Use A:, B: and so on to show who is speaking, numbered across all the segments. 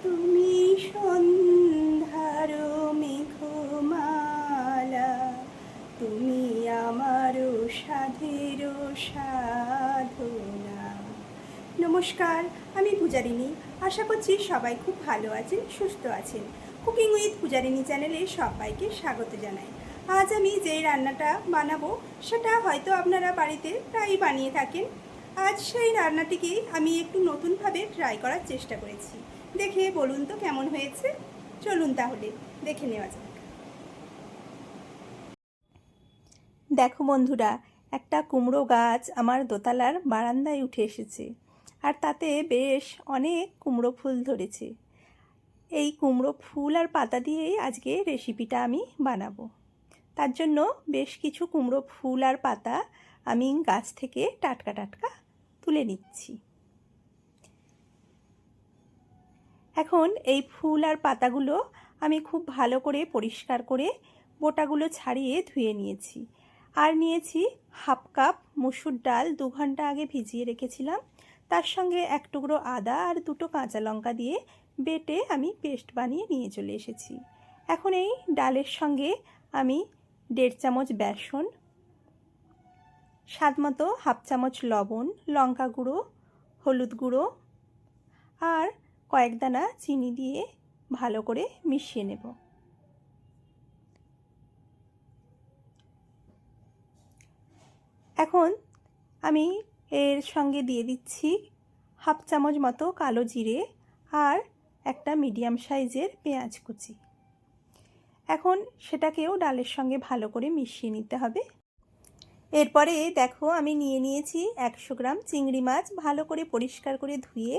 A: তুমি সন্ধ্যার মেঘমালা, তুমি আমার সাধের সাধনা। নমস্কার, আমি পূজারিনী। আশা করছি সবাই খুব ভালো আছেন, সুস্থ আছেন। কুকিং উইথ পূজারিনী চ্যানেলে সবাইকে স্বাগত জানাই। আজ আমি যেই রান্নাটা বানাবো সেটা হয়তো আপনারা বাড়িতে প্রায়ই বানিয়ে থাকেন। আজ সেই রান্নাটিকেই আমি একটু নতুনভাবে ট্রাই করার চেষ্টা করেছি। দেখে বলুন তো কেমন হয়েছে। চলুন তাহলে দেখে নেওয়া যাক। দেখো বন্ধুরা, একটা কুমড়ো গাছ আমার দোতলার বারান্দায় উঠে এসেছে, আর তাতে বেশ অনেক কুমড়ো ফুল ধরেছে। এই কুমড়ো ফুল আর পাতা দিয়েই আজকে রেসিপিটা আমি বানাবো। তার জন্য বেশ কিছু কুমড়ো ফুল আর পাতা আমি গাছ থেকে টাটকা টাটকা তুলে নিচ্ছি। এখন এই ফুল আর পাতাগুলো আমি খুব ভালো করে পরিষ্কার করে বোটাগুলো ছাড়িয়ে ধুয়ে নিয়েছি। আর নিয়েছি হাফ কাপ মসুর ডাল, 2 ঘন্টা আগে ভিজিয়ে রেখেছিলাম। তার সঙ্গে এক টুকরো আদা আর 2টো কাঁচা লঙ্কা দিয়ে বেটে আমি পেস্ট বানিয়ে নিয়ে চলে এসেছি। এখন এই ডালের সঙ্গে আমি 1.5 চামচ বেসন, স্বাদ মতো হাফ চামচ লবণ, লঙ্কা গুঁড়ো, হলুদ গুঁড়ো আর কয়েক দানা চিনি দিয়ে ভালো করে মিশিয়ে নেব। এখন আমি এর সঙ্গে দিয়ে দিচ্ছি হাফ চামচ মতো কালো জিরে আর একটা মিডিয়াম সাইজের পেঁয়াজ কুচি। এখন সেটাকেও ডালের সঙ্গে ভালো করে মিশিয়ে নিতে হবে। এরপরে দেখো আমি নিয়ে নিয়েছি 100 গ্রাম চিংড়ি মাছ, ভালো করে পরিষ্কার করে ধুয়ে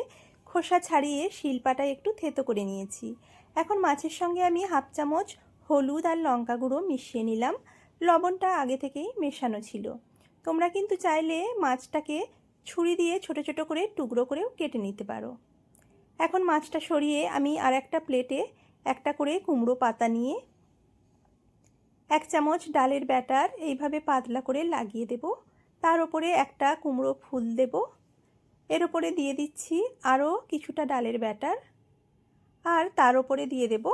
A: খোসা ছাড়িয়ে শিলপাটায় একটু থেতো করে নিয়েছি। এখন মাছের সঙ্গে আমি হাফ চামচ হলুদ আর লঙ্কা গুঁড়ো মিশিয়ে নিলাম। লবণটা আগে থেকেই মেশানো ছিল। তোমরা কিন্তু চাইলে মাছটাকে ছুরি দিয়ে ছোট ছোট করে টুকরো করেও কেটে নিতে পারো। এখন মাছটা সরিয়ে আমি আর একটা প্লেটে একটা করে কুমড়ো পাতা নিয়ে 1 চামচ ডালের ব্যাটার এইভাবে পাতলা করে লাগিয়ে দেব। তার উপরে একটা কুমড়ো ফুল দেব। এর উপরে দিয়ে দিচ্ছি আরও কিছুটা ডালের ব্যাটার, আর তার উপরে দিয়ে দেব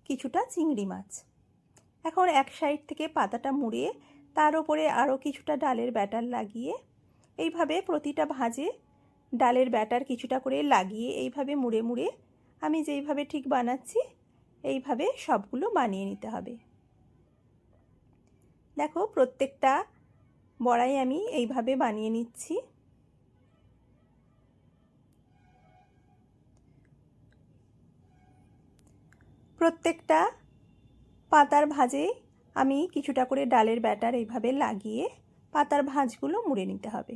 A: কিছুটা চিংড়ি মাছ। এখন এক সাইড থেকে পাতাটা মুড়িয়ে তার উপরে আরও কিছুটা ডালের ব্যাটার লাগিয়ে এইভাবে প্রতিটা ভাঁজে ডালের ব্যাটার কিছুটা করে লাগিয়ে এইভাবে মুড়ে মুড়ে আমি যেইভাবে ঠিক বানাচ্ছি এইভাবে সবগুলো বানিয়ে নিতে হবে। দেখো প্রত্যেকটা বড়াই আমি এইভাবে বানিয়ে নিচ্ছি। প্রত্যেকটা পাতার ভাঁজে আমি কিছুটা করে ডালের ব্যাটার এইভাবে লাগিয়ে পাতার ভাঁজগুলো মুড়ে নিতে হবে।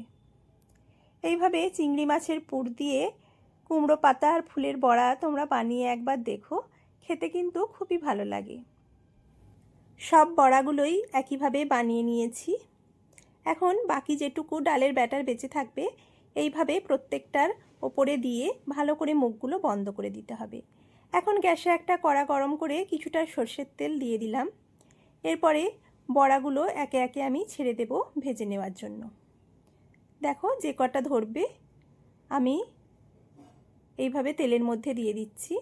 A: এইভাবে চিংড়ি মাছের পুর দিয়ে কুমড়ো পাতা আর ফুলের বড়া তোমরা বানিয়ে একবার দেখো, খেতে কিন্তু খুবই ভালো লাগে। সব বড়াগুলোই একইভাবে বানিয়ে নিয়েছি। এখন বাকি যেটুকু ডালের ব্যাটার বেঁচে থাকবে এইভাবে প্রত্যেকটার ওপরে দিয়ে ভালো করে মুখগুলো বন্ধ করে দিতে হবে। এখন গ্যাসে একটা কড়া গরম করে কিছুটা সর্ষের তেল দিয়ে দিলাম। এরপরে বড়াগুলো একে একে আমি ছেড়ে দেব ভেজে নেওয়ার জন্য। দেখো যে কটা ধরবে আমি এইভাবে তেলের মধ্যে দিয়ে দিচ্ছি।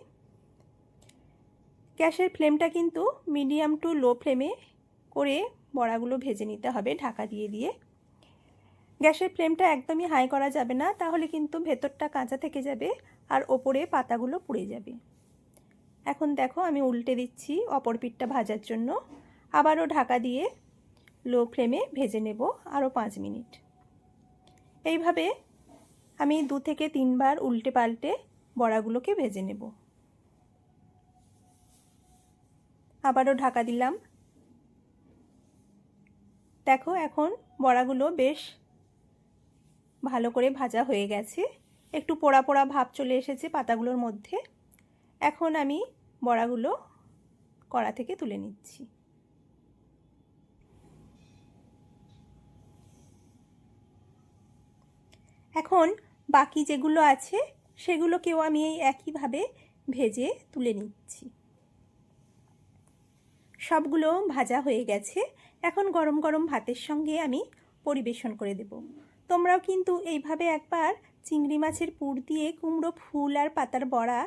A: গ্যাসের ফ্লেমটা কিন্তু মিডিয়াম টু লো ফ্লেমে করে বড়াগুলো ভেজে নিতে হবে ঢাকা দিয়ে দিয়ে। গ্যাসের ফ্লেমটা একদমই হাই করা যাবে না, তাহলে কিন্তু ভেতরটা কাঁচা থেকে যাবে আর ওপরে পাতাগুলো পুড়ে যাবে। এখন দেখো আমি উল্টে দিচ্ছি অপর পিঠটা ভাজার জন্য। আবারও ঢাকা দিয়ে লো ফ্লেমে ভেজে নেব আরও 5 মিনিট। এইভাবে আমি 2 থেকে 3 বার উল্টে পাল্টে বড়াগুলোকে ভেজে নেব। আবারও ঢাকা দিলাম। দেখো এখন বড়াগুলো বেশ ভালো করে ভাজা হয়ে গেছে, একটু পোড়া পোড়া ভাব চলে এসেছে পাতাগুলোর মধ্যে। এখন আমি বড়াগুলো কড়া থেকে তুলে নিচ্ছি। এখন বাকি যেগুলো আছে সেগুলোকেও আমি এই একইভাবে ভেজে তুলে নিচ্ছি। সবগুলো ভাজা হয়ে গেছে। এখন গরম গরম ভাতের সঙ্গে আমি পরিবেশন করে দেব। তোমরাও কিন্তু এইভাবে একবার চিংড়ি মাছের পুর দিয়ে কুমড়ো ফুল আর পাতার বড়া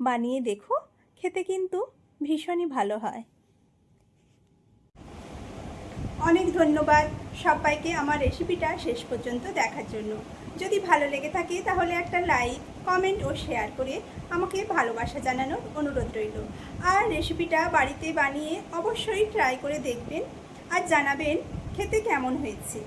A: বানিয়ে দেখো, খেতে কিন্তু ভীষণই ভালো হয়। অনেক ধন্যবাদ সবাইকে আমার রেসিপিটা শেষ পর্যন্ত দেখার জন্য। যদি ভালো লেগে থাকে তাহলে একটা লাইক, কমেন্ট ও শেয়ার করে আমাকে ভালোবাসা জানানোর অনুরোধ রইল। আর রেসিপিটা বাড়িতে বানিয়ে অবশ্যই ট্রাই করে দেখবেন আর জানাবেন খেতে কেমন হয়েছে।